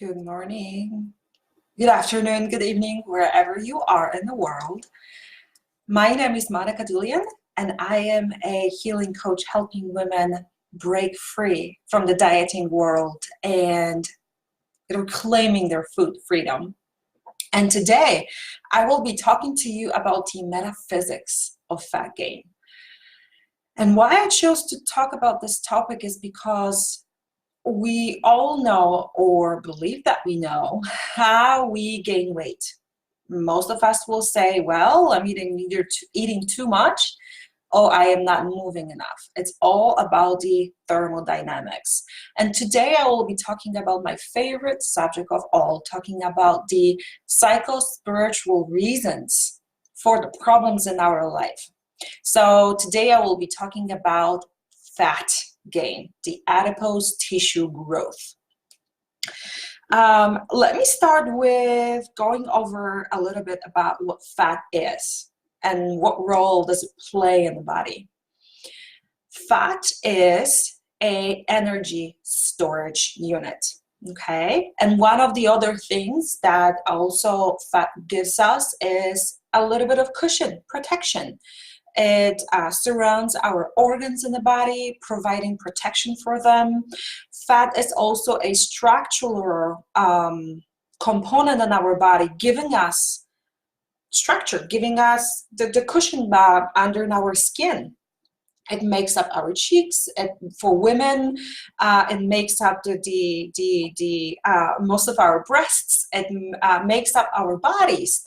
Good morning, good afternoon, good evening, wherever you are in the world. My name is Monica Dulian, and I am a healing coach helping women break free from the dieting world and reclaiming their food freedom. And today, I will be talking to you about the metaphysics of fat gain. And why I chose to talk about this topic is because we all know, or believe that we know, how we gain weight. Most of us will say, well, I'm either eating too much or I am not moving enough. It's all about the thermodynamics. And today I will be talking about my favorite subject of all, talking about the psycho-spiritual reasons for the problems in our life. So today I will be talking about fat gain, the adipose tissue growth. Let me start with going over a little bit about what fat is and what role does it play in the body. Fat is an energy storage unit, okay? And one of the other things that also fat gives us is a little bit of cushion, protection. It surrounds our organs in the body, providing protection for them. Fat is also a structural component in our body, giving us structure, giving us the cushion under our skin. It makes up our cheeks. For women, it makes up most of our breasts. It makes up our bodies.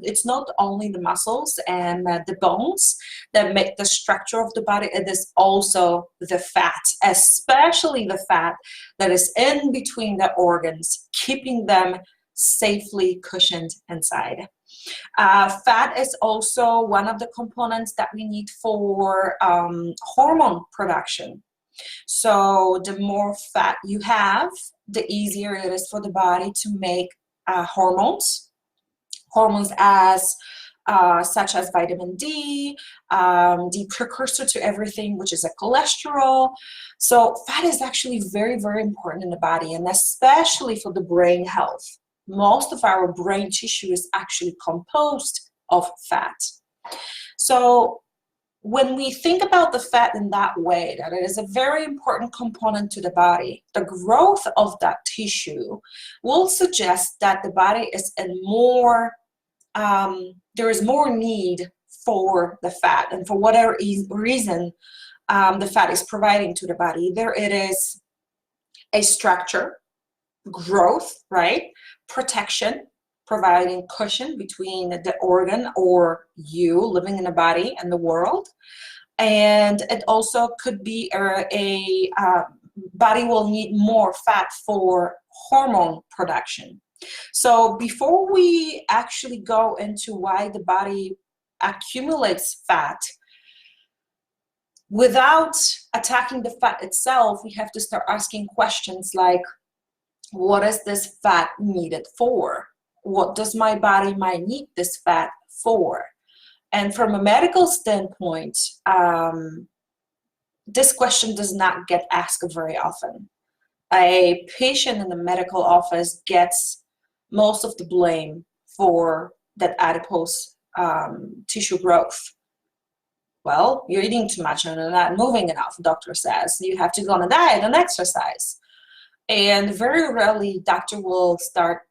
It's not only the muscles and the bones that make the structure of the body. It is also the fat, especially the fat that is in between the organs, keeping them safely cushioned inside. Fat is also one of the components that we need for hormone production. So the more fat you have, the easier it is for the body to make hormones as such as vitamin D, the precursor to everything, which is a cholesterol. So fat is actually very, very important in the body, and especially for the brain health. Most of our brain tissue is actually composed of fat. So when we think about the fat in that way, that it is a very important component to the body, the growth of that tissue will suggest that the body is in more, there is more need for the fat, and for whatever reason the fat is providing to the body. Either it is a structure, growth, right? Protection, providing cushion between the organ or you living in the body and the world. And it also could be a body will need more fat for hormone production. So before we actually go into why the body accumulates fat, without attacking the fat itself, we have to start asking questions like, what is this fat needed for? What does my body might need this fat for? And from a medical standpoint, this question does not get asked very often. A patient in the medical office gets most of the blame for that adipose tissue growth. Well, you're eating too much and you're not moving enough, the doctor says. You have to go on a diet and exercise. And very rarely, doctor will start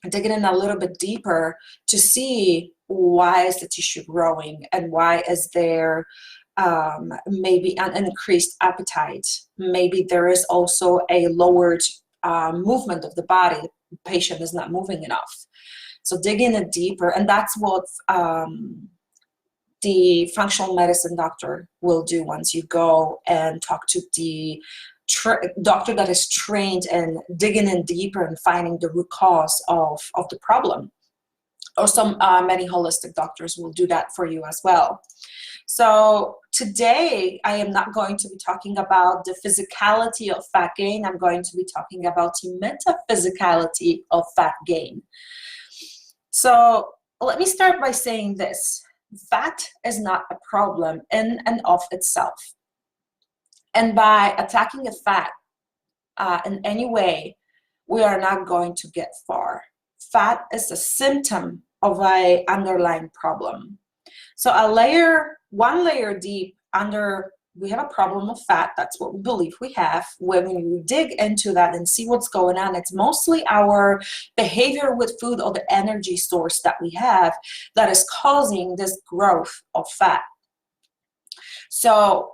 digging in a little bit deeper to see why is the tissue growing and why is there maybe an increased appetite. Maybe there is also a lowered movement of the body. The patient is not moving enough. So dig in it deeper, and that's what the functional medicine doctor will do once you go and talk to the doctor that is trained in digging in deeper and finding the root cause of the problem. Or many holistic doctors will do that for you as well. So today I am not going to be talking about the physicality of fat gain. I'm going to be talking about the metaphysicality of fat gain. So let me start by saying this. Fat is not a problem in and of itself. And by attacking a fat in any way, we are not going to get far. Fat is a symptom of an underlying problem. So one layer deep under, we have a problem of fat. That's what we believe we have. When we dig into that and see what's going on, it's mostly our behavior with food or the energy source that we have that is causing this growth of fat. So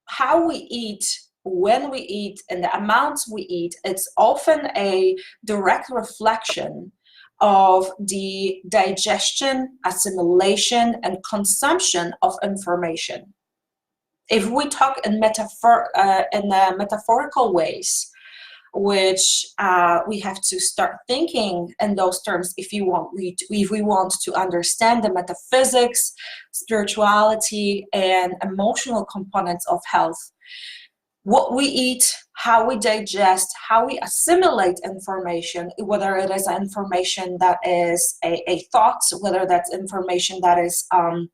how we eat, when we eat, and the amounts we eat, it's often a direct reflection of the digestion, assimilation, and consumption of information. If we talk in metaphorical ways, which we have to start thinking in those terms if we want to understand the metaphysics, spirituality, and emotional components of health. What we eat, how we digest, how we assimilate information, whether it is information that is a thought, whether that's information that is a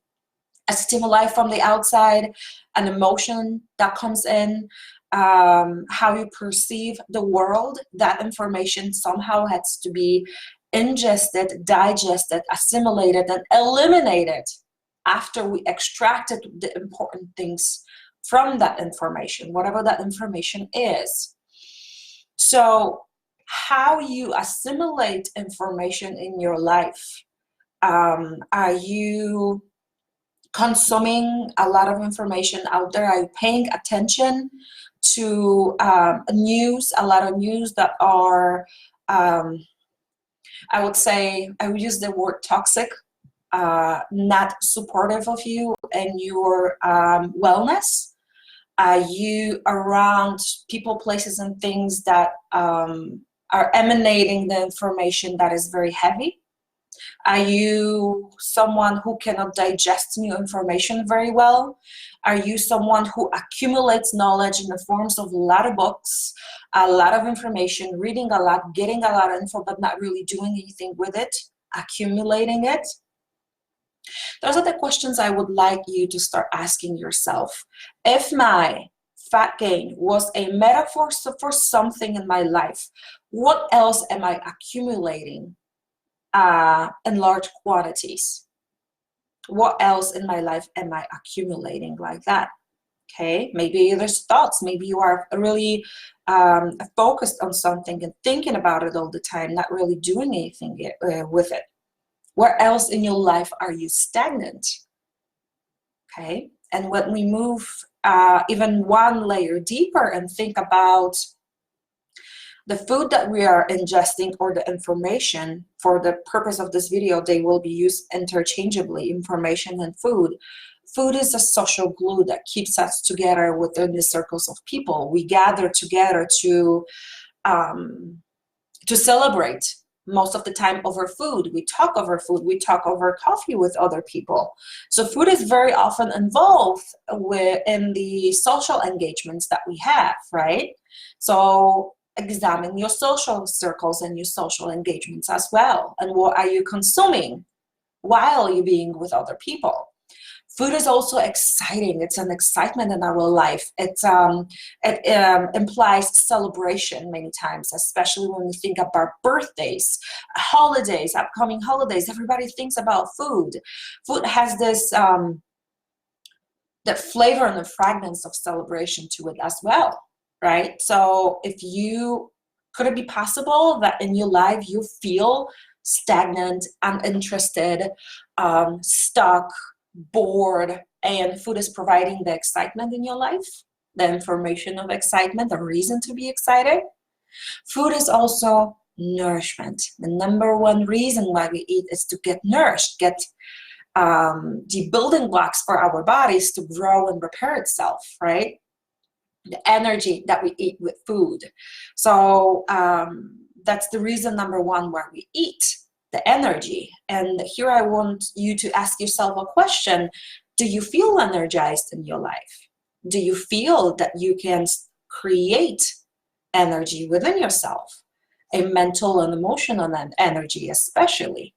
stimuli from the outside, an emotion that comes in, how you perceive the world, that information somehow has to be ingested, digested, assimilated, and eliminated after we extracted the important things from that information, whatever that information is. So how you assimilate information in your life. Are you consuming a lot of information out there? Are you paying attention to news, a lot of news that are, I would say, I would use the word toxic, not supportive of you and your wellness? Are you around people, places, and things that are emanating the information that is very heavy? Are you someone who cannot digest new information very well? Are you someone who accumulates knowledge in the forms of a lot of books, a lot of information, reading a lot, getting a lot of info, but not really doing anything with it, accumulating it? Those are the questions I would like you to start asking yourself. If my fat gain was a metaphor for something in my life, what else am I accumulating in large quantities? What else in my life am I accumulating like that? Okay, maybe there's thoughts. Maybe you are really focused on something and thinking about it all the time, not really doing anything with it. Where else in your life are you stagnant? Okay, and when we move even one layer deeper and think about the food that we are ingesting or the information, for the purpose of this video, they will be used interchangeably, information and food. Food is a social glue that keeps us together within the circles of people. We gather together to celebrate. Most of the time over food. We talk over food. We talk over coffee with other people. So food is very often involved in the social engagements that we have, right? So examine your social circles and your social engagements as well. And what are you consuming while you're being with other people? Food is also exciting. It's an excitement in our life. It implies celebration many times, especially when we think about birthdays, holidays, upcoming holidays. Everybody thinks about food. Food has this the flavor and the fragrance of celebration to it as well, right? So could it be possible that in your life you feel stagnant, uninterested, stuck, bored, and food is providing the excitement in your life, the information of excitement, the reason to be excited? Food is also nourishment. The number one reason why we eat is to get nourished, get the building blocks for our bodies to grow and repair itself, right? The energy that we eat with food. So that's the reason number one why we eat. The energy. And here I want you to ask yourself a question. Do you feel energized in your life? Do you feel that you can create energy within yourself? A mental and emotional energy especially?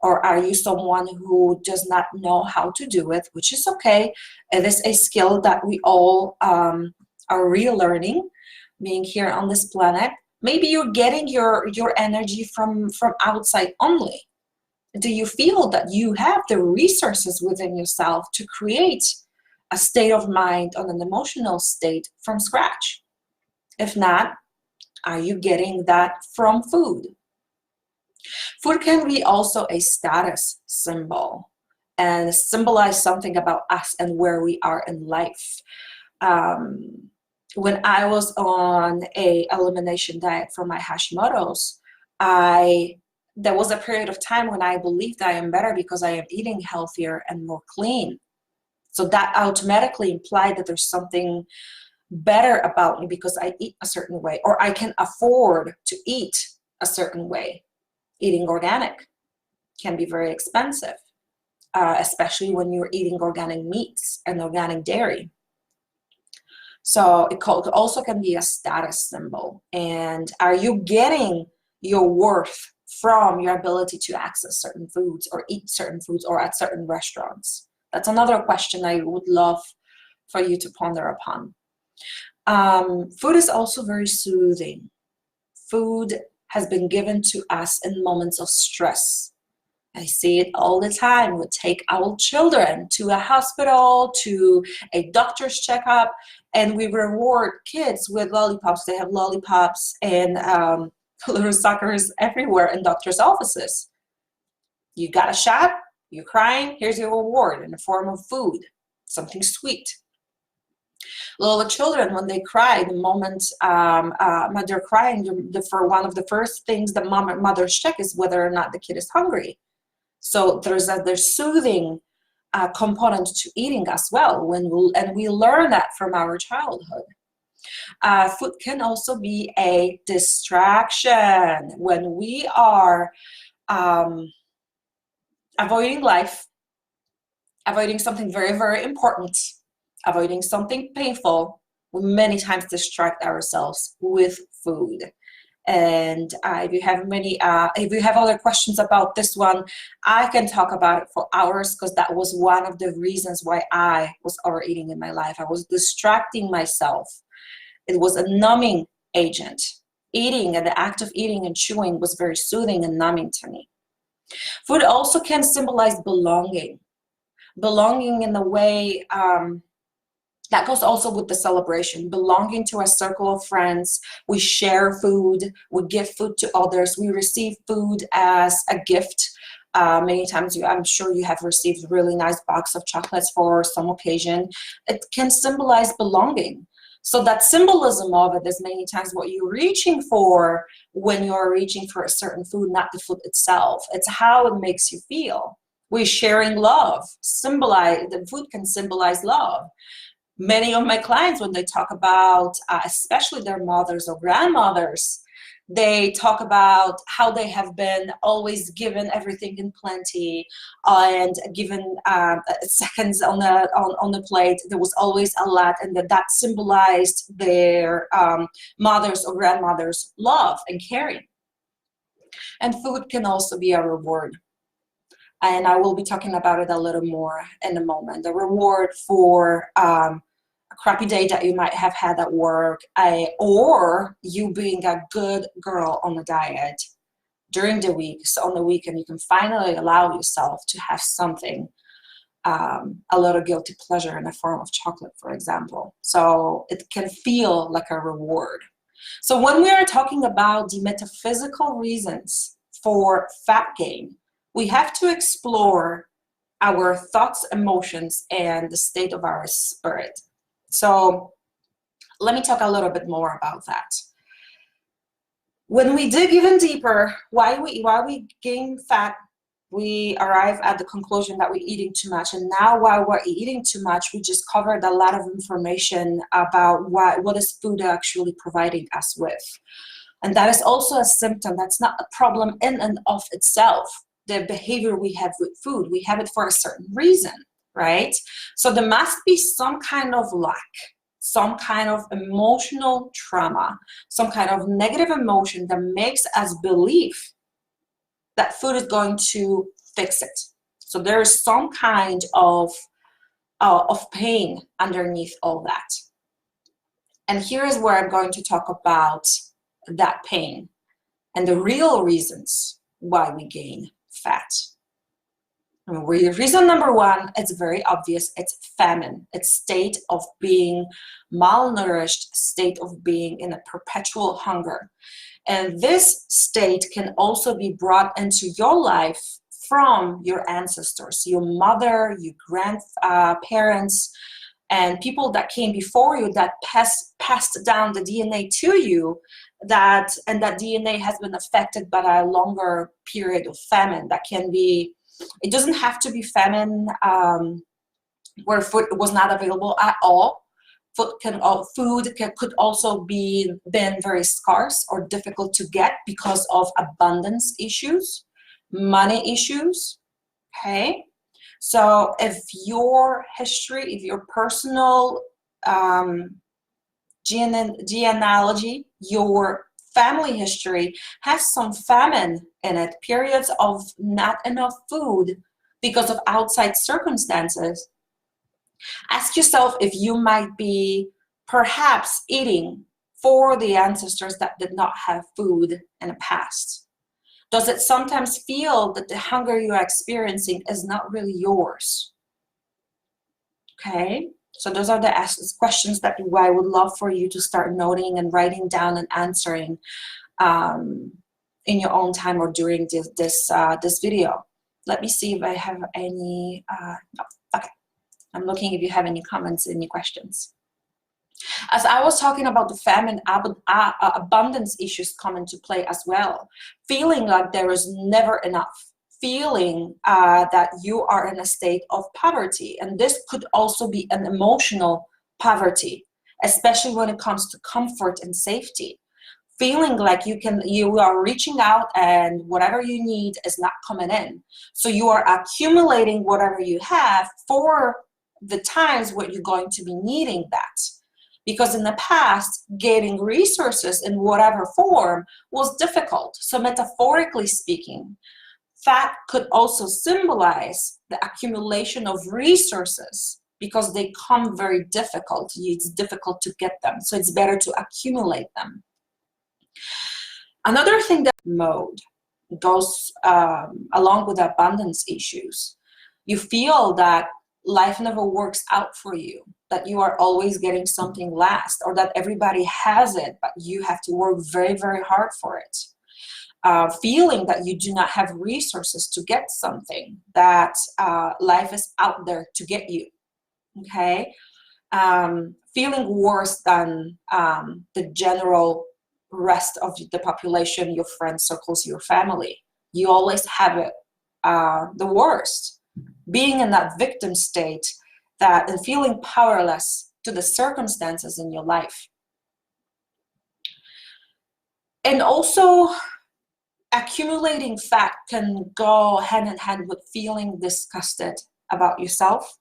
Or are you someone who does not know how to do it, which is okay. It is a skill that we all are relearning being here on this planet. Maybe you're getting your energy from outside only. Do you feel that you have the resources within yourself to create a state of mind on an emotional state from scratch? If not, are you getting that from food? Food can be also a status symbol and symbolize something about us and where we are in life. When I was on a elimination diet for my Hashimoto's, there was a period of time when I believed I am better because I am eating healthier and more clean. So that automatically implied that there's something better about me because I eat a certain way, or I can afford to eat a certain way. Eating organic can be very expensive, especially when you're eating organic meats and organic dairy. So it also can be a status symbol. And are you getting your worth from your ability to access certain foods or eat certain foods or at certain restaurants? That's another question I would love for you to ponder upon. Food is also very soothing. Food has been given to us in moments of stress. I see it all the time. We take our children to a hospital, to a doctor's checkup, and we reward kids with lollipops. They have lollipops and little suckers everywhere in doctor's offices. You got a shot, you're crying, here's your reward in the form of food, something sweet. Little children, when they cry, the moment they're crying, for one of the first things the mothers check is whether or not the kid is hungry. So there's soothing component to eating as well, and we learn that from our childhood. Food can also be a distraction when we are avoiding life, avoiding something very, very important, avoiding something painful. We many times distract ourselves with food. And if you have other questions about this one, I can talk about it for hours, because that was one of the reasons why I was overeating in my life. I was distracting myself. It was a numbing agent. Eating and the act of eating and chewing was very soothing and numbing to me. Food also can symbolize belonging. Belonging in the way that goes also with the celebration, belonging to a circle of friends. We share food, we give food to others, we receive food as a gift. Many times I'm sure you have received a really nice box of chocolates for some occasion. It can symbolize belonging. So that symbolism of it is many times what you're reaching for when you're reaching for a certain food, not the food itself. It's how it makes you feel. We're sharing love. The food can symbolize love. Many of my clients, when they talk about, especially their mothers or grandmothers, they talk about how they have been always given everything in plenty and given seconds on the plate. There was always a lot, and that symbolized their mothers or grandmothers' love and caring. And food can also be a reward. And I will be talking about it a little more in a moment. The reward for a crappy day that you might have had at work, or you being a good girl on a diet during the week. So on the weekend, you can finally allow yourself to have something, a little guilty pleasure in the form of chocolate, for example. So it can feel like a reward. So when we are talking about the metaphysical reasons for fat gain, we have to explore our thoughts, emotions, and the state of our spirit. So let me talk a little bit more about that. When we dig even deeper, why we gain fat, we arrive at the conclusion that we're eating too much. And now while we're eating too much, we just covered a lot of information about what is food actually providing us with. And that is also a symptom. That's not a problem in and of itself. The behavior we have with food, we have it for a certain reason, right? So there must be some kind of lack, some kind of emotional trauma, some kind of negative emotion that makes us believe that food is going to fix it. So there is some kind of pain underneath all that. And here is where I'm going to talk about that pain and the real reasons why we gain fat. Reason number one, it's very obvious, it's famine. It's state of being malnourished, state of being in a perpetual hunger. And this state can also be brought into your life from your ancestors, your mother, your grandparents, and people that came before you that passed down the DNA to you, and that DNA has been affected by a longer period of famine. That can be, it doesn't have to be famine where food was not available at all. Food could also be been very scarce or difficult to get because of abundance issues, money issues. Okay, so if your history, if your personal genealogy, your family history has some famine in it, periods of not enough food because of outside circumstances, ask yourself if you might be perhaps eating for the ancestors that did not have food in the past. Does it sometimes feel that the hunger you are experiencing is not really yours? Okay, so those are the questions that I would love for you to start noting and writing down and answering in your own time or during this video. Let me see if I have any. No. Okay, I'm looking if you have any comments, any questions. As I was talking about the famine, abundance issues come into play as well. Feeling like there is never enough. Feeling that you are in a state of poverty. And this could also be an emotional poverty, especially when it comes to comfort and safety. Feeling like you are reaching out and whatever you need is not coming in. So you are accumulating whatever you have for the times where you're going to be needing that. Because in the past, getting resources in whatever form was difficult. So metaphorically speaking, fat could also symbolize the accumulation of resources because they come very difficult. It's difficult to get them. So it's better to accumulate them. Another thing that mode goes along with abundance issues. You feel that life never works out for you, that you are always getting something last, or that everybody has it, but you have to work very, very hard for it. Feeling that you do not have resources to get something, that life is out there to get you, okay? Feeling worse than the general rest of the population, your friends, circles, your family. You always have it the worst. Being in that victim state and feeling powerless to the circumstances in your life. And also, accumulating fat can go hand in hand with feeling disgusted about yourself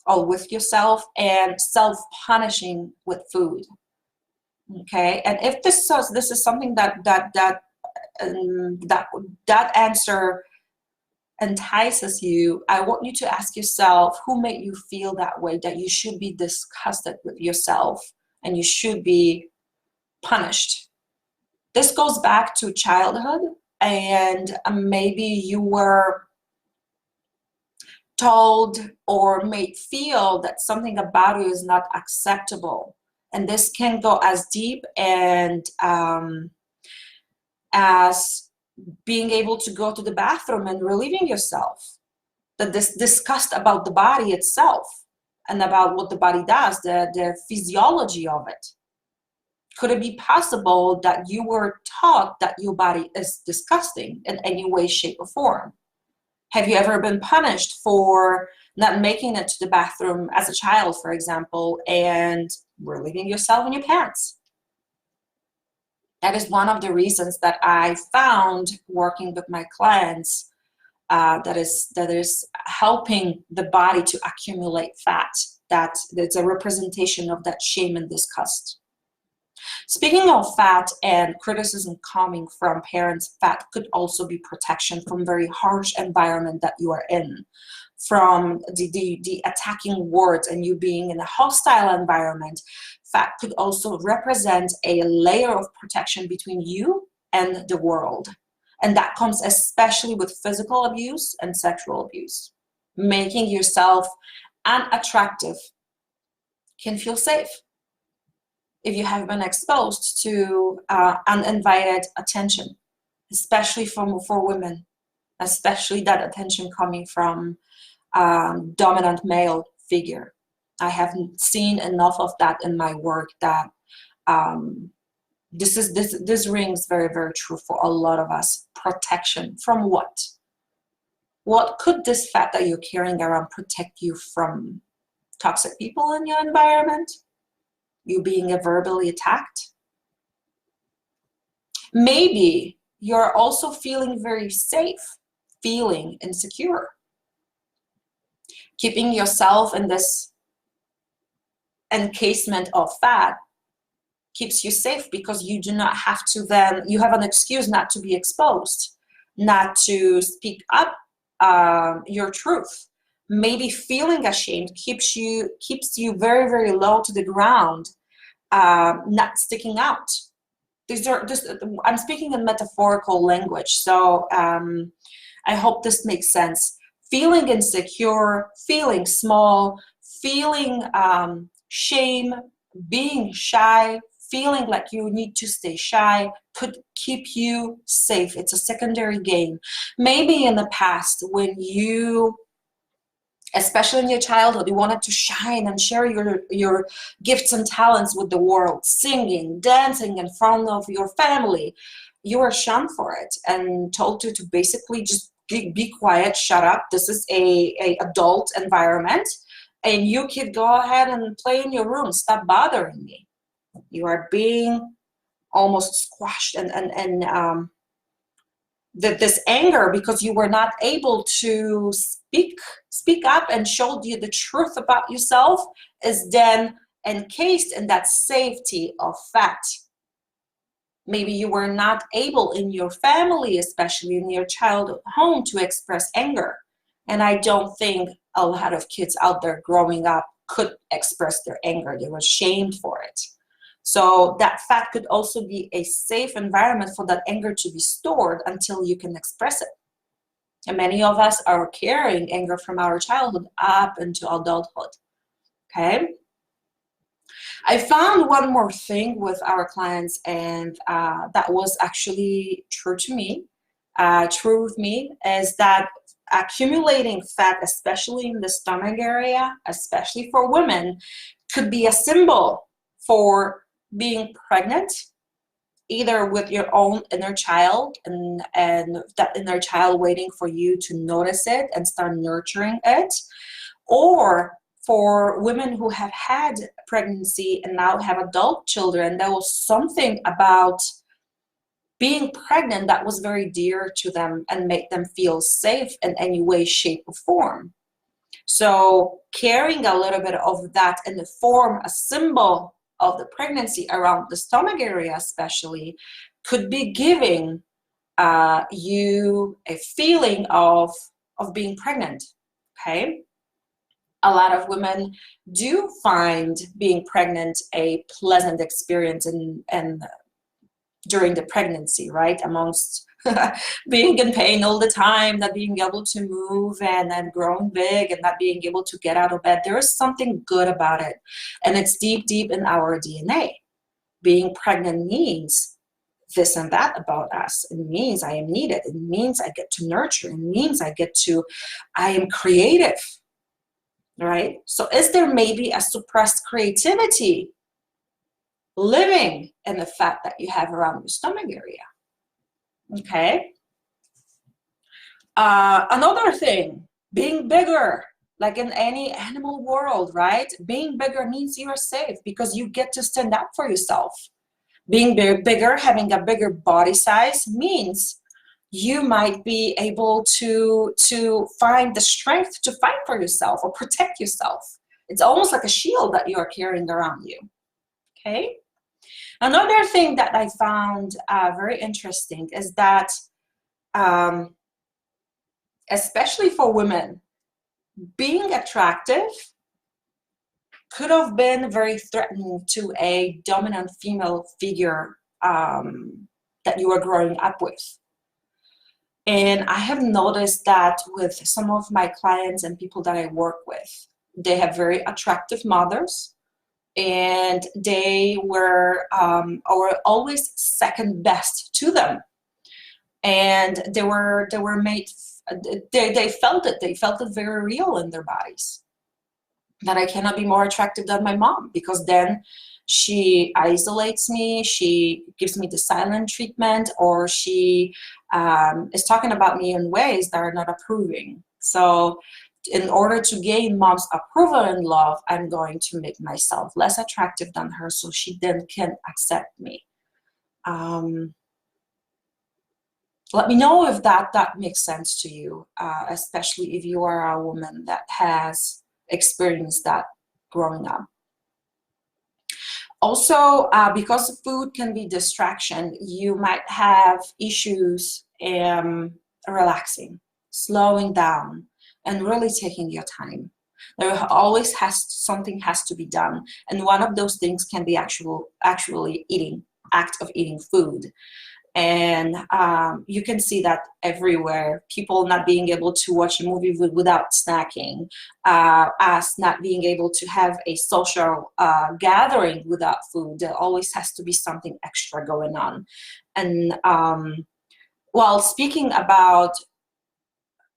or with yourself and self-punishing with food. Okay, and if this is something that answer entices you, I want you to ask yourself, who made you feel that way, that you should be disgusted with yourself and you should be punished? This goes back to childhood, and maybe you were told or made feel that something about you is not acceptable. And this can go as deep and as being able to go to the bathroom and relieving yourself. That this disgust about the body itself and about what the body does, the physiology of it. Could it be possible that you were taught that your body is disgusting in any way, shape, or form? Have you ever been punished for not making it to the bathroom as a child, for example, and relieving yourself in your pants? That is one of the reasons that I found working with my clients that is helping the body to accumulate fat. That it's a representation of that shame and disgust. Speaking of fat and criticism coming from parents, fat could also be protection from very harsh environment that you are in, from the attacking words and you being in a hostile environment. Fat could also represent a layer of protection between you and the world. And that comes especially with physical abuse and sexual abuse. Making yourself unattractive can feel safe if you have been exposed to uninvited attention, especially for women, especially that attention coming from dominant male figure. I haven't seen enough of that in my work that this rings very, very true for a lot of us. Protection from what? What could this fat that you're carrying around protect you from? Toxic people in your environment? You being verbally attacked? Maybe you're also feeling very safe, feeling insecure. Keeping yourself in this encasement of fat keeps you safe because you do not have to then, you have an excuse not to be exposed, not to speak up your truth. Maybe feeling ashamed keeps you very, very low to the ground, not sticking out. I'm speaking in metaphorical language, so I hope this makes sense. Feeling insecure, feeling small, feeling shame, being shy, feeling like you need to stay shy could keep you safe. It's a secondary gain. Maybe in the past when you, especially in your childhood, you wanted to shine and share your gifts and talents with the world, singing, dancing in front of your family, you were shunned for it and told to basically just be quiet, shut up. This is a adult environment, and you kid, go ahead and play in your room. Stop bothering me. You are being almost squashed and this anger because you were not able to speak up and show you the truth about yourself is then encased in that safety of fat. Maybe you were not able in your family, especially in your childhood home, to express anger. And I don't think a lot of kids out there growing up could express their anger. They were shamed for it. So that fat could also be a safe environment for that anger to be stored until you can express it. And many of us are carrying anger from our childhood up into adulthood. Okay? I found one more thing with our clients, and that was actually true to me, true with me, is that accumulating fat, especially in the stomach area, especially for women, could be a symbol for being pregnant, either with your own inner child and that inner child waiting for you to notice it and start nurturing it, or for women who have had pregnancy and now have adult children. There was something about being pregnant that was very dear to them and made them feel safe in any way, shape, or form. So carrying a little bit of that in the form, a symbol of the pregnancy around the stomach area especially, could be giving you a feeling of being pregnant, okay? A lot of women do find being pregnant a pleasant experience and during the pregnancy, right? Amongst being in pain all the time, not being able to move and growing big and not being able to get out of bed. There is something good about it. And it's deep, deep in our DNA. Being pregnant means this and that about us. It means I am needed. It means I get to nurture. It means I am creative, right? So is there maybe a suppressed creativity living in the fat that you have around the stomach area? Okay. Another thing, being bigger, like in any animal world, right? Being bigger means you are safe because you get to stand up for yourself. Being bigger, having a bigger body size means you might be able to find the strength to fight for yourself or protect yourself. It's almost like a shield that you are carrying around you. Okay. Another thing that I found very interesting is that, especially for women, being attractive could have been very threatening to a dominant female figure that you were growing up with. And I have noticed that with some of my clients and people that I work with, they have very attractive mothers, and they were always second best to them. And they were made, they felt it very real in their bodies, that I cannot be more attractive than my mom, because then she isolates me, she gives me the silent treatment, or she is talking about me in ways that are not approving. So in order to gain mom's approval and love, I'm going to make myself less attractive than her so she then can accept me. Let me know if that makes sense to you, especially if you are a woman that has experienced that growing up. Also, because food can be distraction, you might have issues relaxing, slowing down, and really taking your time. There always something has to be done, and one of those things can be actually eating, act of eating food. And you can see that everywhere. People not being able to watch a movie without snacking, us not being able to have a social gathering without food. There always has to be something extra going on. And while speaking about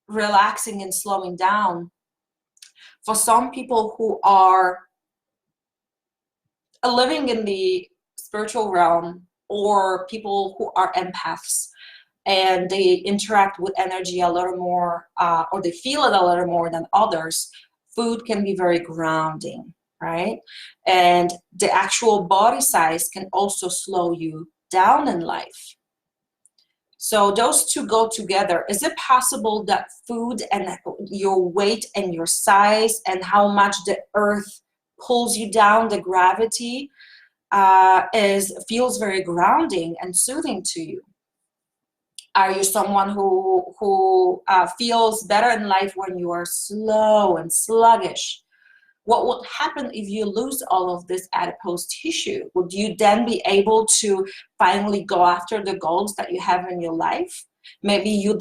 relaxing and slowing down, for some people who are living in the spiritual realm, or people who are empaths and they interact with energy a little more, or they feel it a little more than others, food can be very grounding, right? And the actual body size can also slow you down in life. So those two go together. Is it possible that food and your weight and your size and how much the earth pulls you down, the gravity, feels very grounding and soothing to you? Are you someone who feels better in life when you are slow and sluggish? What would happen if you lose all of this adipose tissue? Would you then be able to finally go after the goals that you have in your life? Maybe you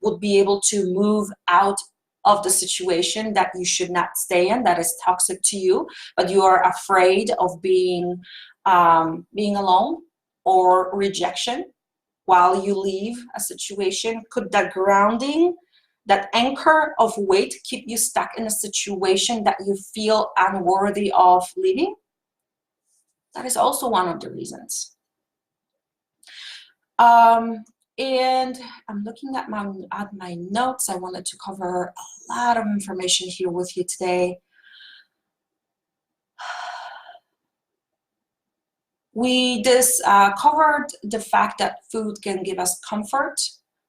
would be able to move out of the situation that you should not stay in, that is toxic to you, but you are afraid of being alone or rejection while you leave a situation. Could that grounding, that anchor of weight, keep you stuck in a situation that you feel unworthy of leaving? That is also one of the reasons. And I'm looking at my notes. I wanted to cover a lot of information here with you today. We covered the fact that food can give us comfort.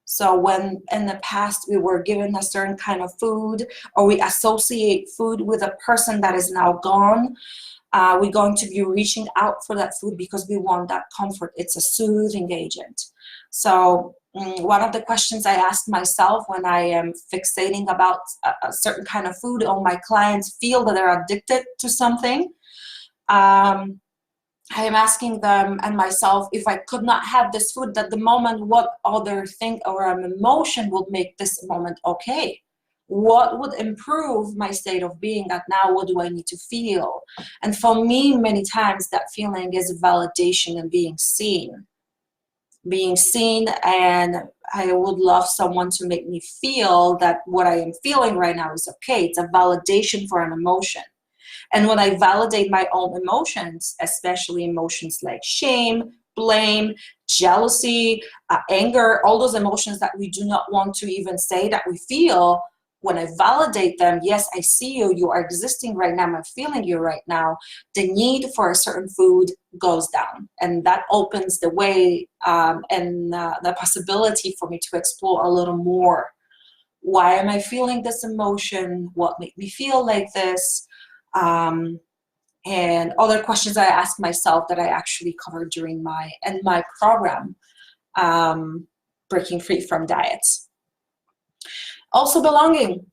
So when in the past we were given a certain kind of food, or we associate food with a person that is now gone, we're going to be reaching out for that food because we want that comfort. It's a soothing agent. So one of the questions I ask myself when I am fixating about a certain kind of food, or my clients feel that they're addicted to something, I am asking them and myself, if I could not have this food at the moment, what other thing or an emotion would make this moment okay? What would improve my state of being at now? What do I need to feel? And for me, many times that feeling is validation and being seen. Being seen, and I would love someone to make me feel that what I am feeling right now is okay. It's a validation for an emotion. And when I validate my own emotions, especially emotions like shame, blame, jealousy, anger, all those emotions that we do not want to even say that we feel, when I validate them, yes, I see you, you are existing right now, I'm feeling you right now, the need for a certain food goes down. And that opens the way and the possibility for me to explore a little more. Why am I feeling this emotion? What made me feel like this? and other questions I ask myself that I actually covered during my program, Breaking Free from Diets. Also belonging.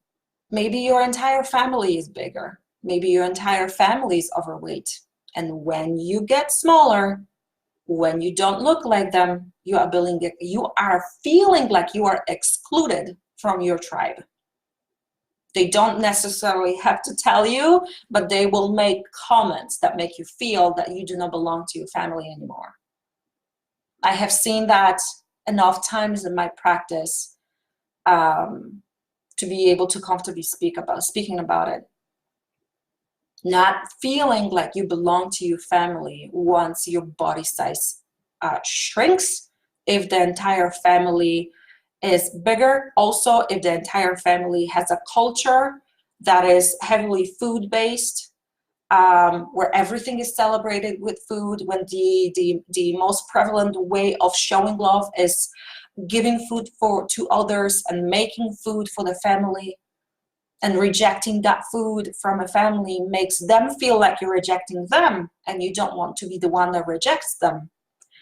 Maybe your entire family is bigger. Maybe your entire family is overweight. And when you get smaller, when you don't look like them, you are feeling like you are excluded from your tribe. They don't necessarily have to tell you, but they will make comments that make you feel that you do not belong to your family anymore. I have seen that enough times in my practice to be able to comfortably speaking about it. Not feeling like you belong to your family once your body size shrinks, if the entire family is bigger. Also, if the entire family has a culture that is heavily food-based, where everything is celebrated with food, when the most prevalent way of showing love is giving food to others and making food for the family, and rejecting that food from a family makes them feel like you're rejecting them, and you don't want to be the one that rejects them.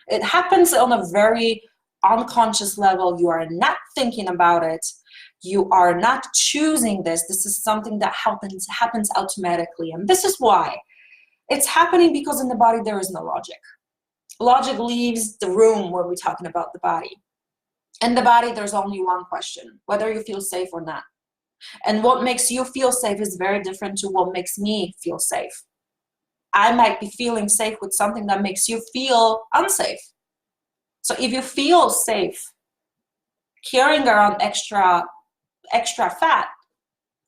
It happens on a very unconscious level. You are not thinking about it. You are not choosing this. This is something that happens automatically. And this is why. It's happening because in the body there is no logic. Logic leaves the room when we're talking about the body. In the body there's only one question: whether you feel safe or not. And what makes you feel safe is very different to what makes me feel safe. I might be feeling safe with something that makes you feel unsafe. So if you feel safe carrying around extra fat,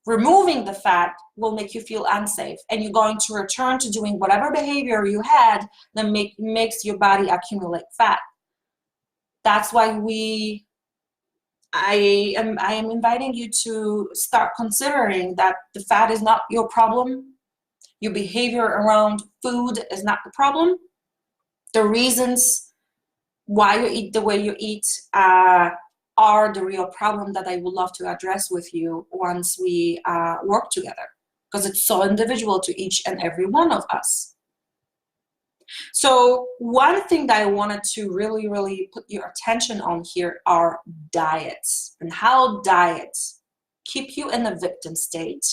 removing the fat will make you feel unsafe, and you're going to return to doing whatever behavior you had that makes your body accumulate fat. That's why I am inviting you to start considering that the fat is not your problem. Your behavior around food is not the problem. The reasons why you eat the way you eat are the real problem that I would love to address with you once we work together, because it's so individual to each and every one of us. So one thing that I wanted to really, really put your attention on here are diets, and how diets keep you in a victim state,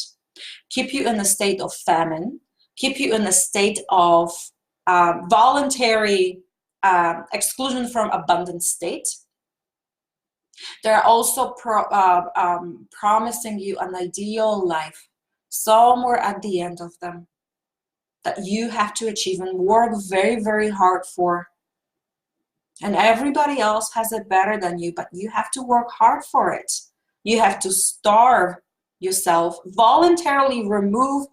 keep you in a state of famine, keep you in a state of voluntary exclusion from abundance state. They're also promising you an ideal life somewhere at the end of them, that you have to achieve and work very, very hard for. And everybody else has it better than you, but you have to work hard for it. You have to starve yourself, voluntarily remove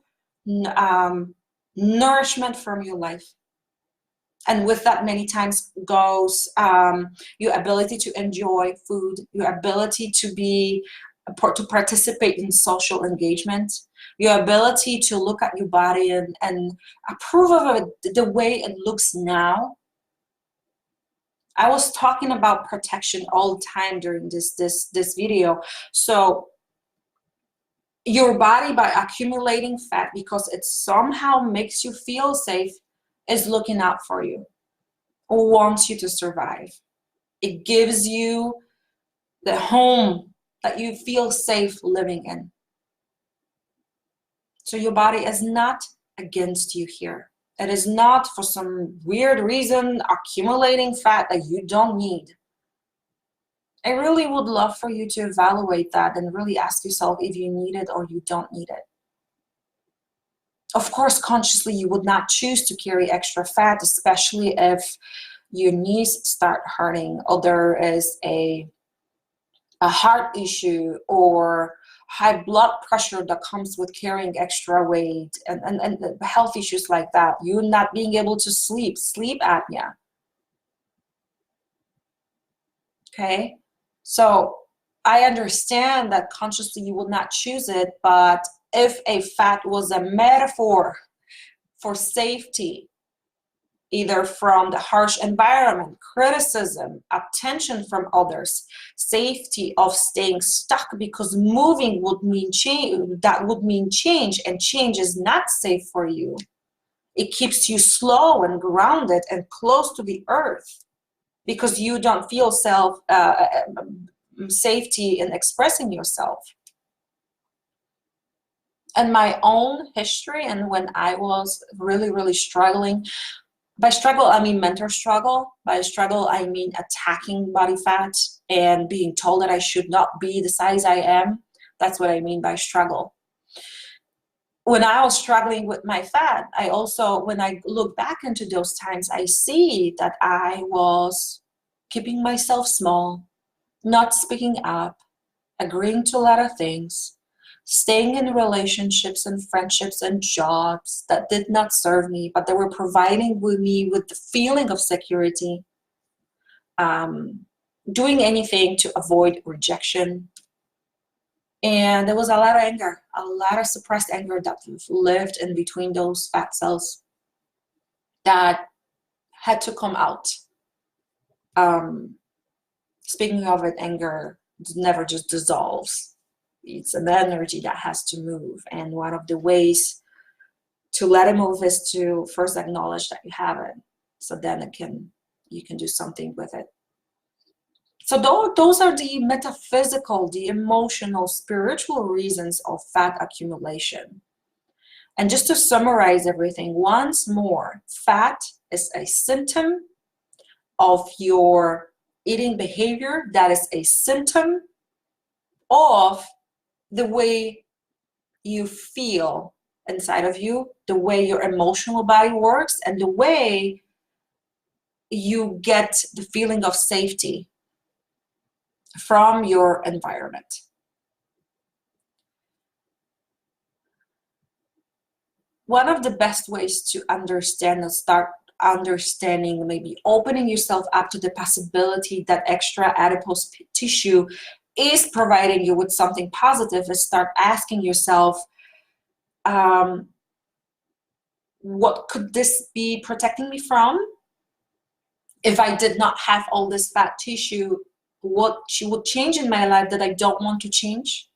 nourishment from your life. And with that many times goes your ability to enjoy food, your ability to participate in social engagement, your ability to look at your body and approve of it the way it looks now. I was talking about protection all the time during this video. So your body, by accumulating fat because it somehow makes you feel safe, is looking out for you, wants you to survive. It gives you the home that you feel safe living in. So your body is not against you here. It is not for some weird reason accumulating fat that you don't need. I really would love for you to evaluate that and really ask yourself if you need it or you don't need it. Of course, consciously, you would not choose to carry extra fat, especially if your knees start hurting, or there is a heart issue or high blood pressure that comes with carrying extra weight, and health issues like that. You not being able to sleep apnea. Okay, so I understand that consciously you would not choose it, but if a fat was a metaphor for safety, either from the harsh environment, criticism, attention from others, safety of staying stuck because moving would mean change, that would mean change, and change is not safe for you. It keeps you slow and grounded and close to the earth, because you don't feel safety in expressing yourself. And my own history, and when I was really, really struggling, by struggle, I mean mental struggle. By struggle, I mean attacking body fat and being told that I should not be the size I am. That's what I mean by struggle. When I was struggling with my fat, I also, when I look back into those times, I see that I was keeping myself small, not speaking up, agreeing to a lot of things, staying in relationships and friendships and jobs that did not serve me, but they were providing me with the feeling of security, doing anything to avoid rejection. And there was a lot of anger, a lot of suppressed anger that lived in between those fat cells that had to come out. Speaking of it, anger never just dissolves. It's an energy that has to move. And one of the ways to let it move is to first acknowledge that you have it. So then you can do something with it. So those are the metaphysical, the emotional, spiritual reasons of fat accumulation. And just to summarize everything once more, fat is a symptom of your eating behavior. That is a symptom of the way you feel inside of you, the way your emotional body works, and the way you get the feeling of safety from your environment. One of the best ways to understand and start understanding, maybe opening yourself up to the possibility that extra adipose tissue is providing you with something positive, is start asking yourself, what could this be protecting me from? If I did not have all this fat tissue, what would change in my life that I don't want to change?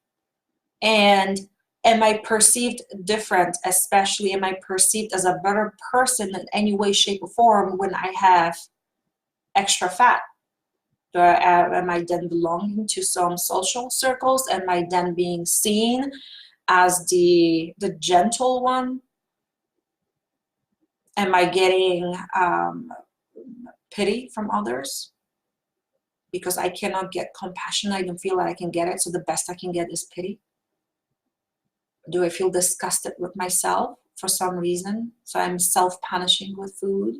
And am I perceived different? Especially, am I perceived as a better person in any way, shape, or form when I have extra fat? Am I then belonging to some social circles? Am I then being seen as the gentle one? Am I getting pity from others? Because I cannot get compassion, I don't feel like I can get it, so the best I can get is pity. Do I feel disgusted with myself for some reason, so I'm self-punishing with food?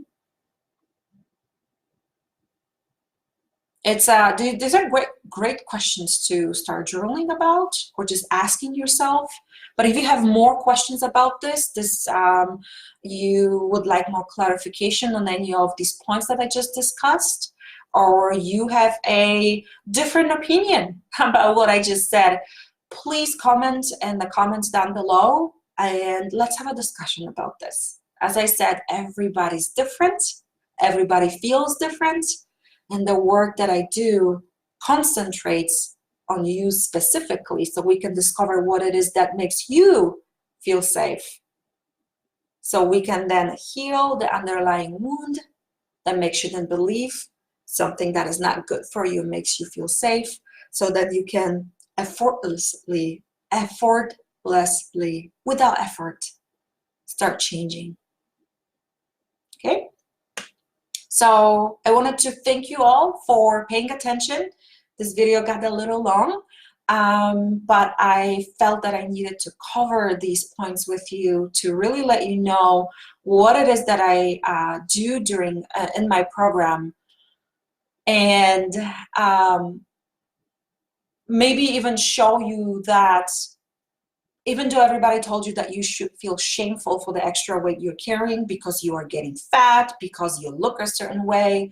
These are great questions to start journaling about, or just asking yourself. But if you have more questions about this, you would like more clarification on any of these points that I just discussed, or you have a different opinion about what I just said, please comment in the comments down below and let's have a discussion about this. As I said, everybody's different, everybody feels different, and the work that I do concentrates on you specifically so we can discover what it is that makes you feel safe. So we can then heal the underlying wound that makes you then believe something that is not good for you makes you feel safe, so that you can effortlessly, without effort, start changing. Okay? So I wanted to thank you all for paying attention. This video got a little long, but I felt that I needed to cover these points with you to really let you know what it is that I do during in my program, and maybe even show you that even though everybody told you that you should feel shameful for the extra weight you're carrying because you are getting fat, because you look a certain way,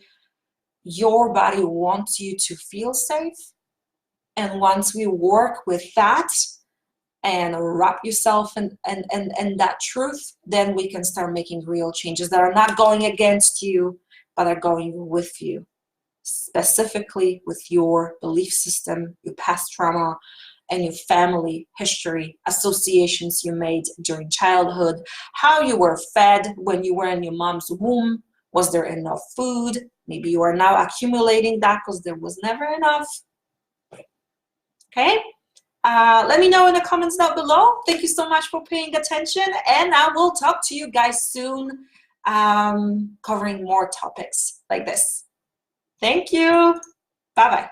your body wants you to feel safe. And once we work with that and wrap yourself in that truth, then we can start making real changes that are not going against you, but are going with you, specifically with your belief system, your past trauma, and your family history, associations you made during childhood, how you were fed when you were in your mom's womb. Was there enough food? Maybe you are now accumulating that because there was never enough. Okay? Let me know in the comments down below. Thank you so much for paying attention, and I will talk to you guys soon, covering more topics like this. Thank you. Bye-bye.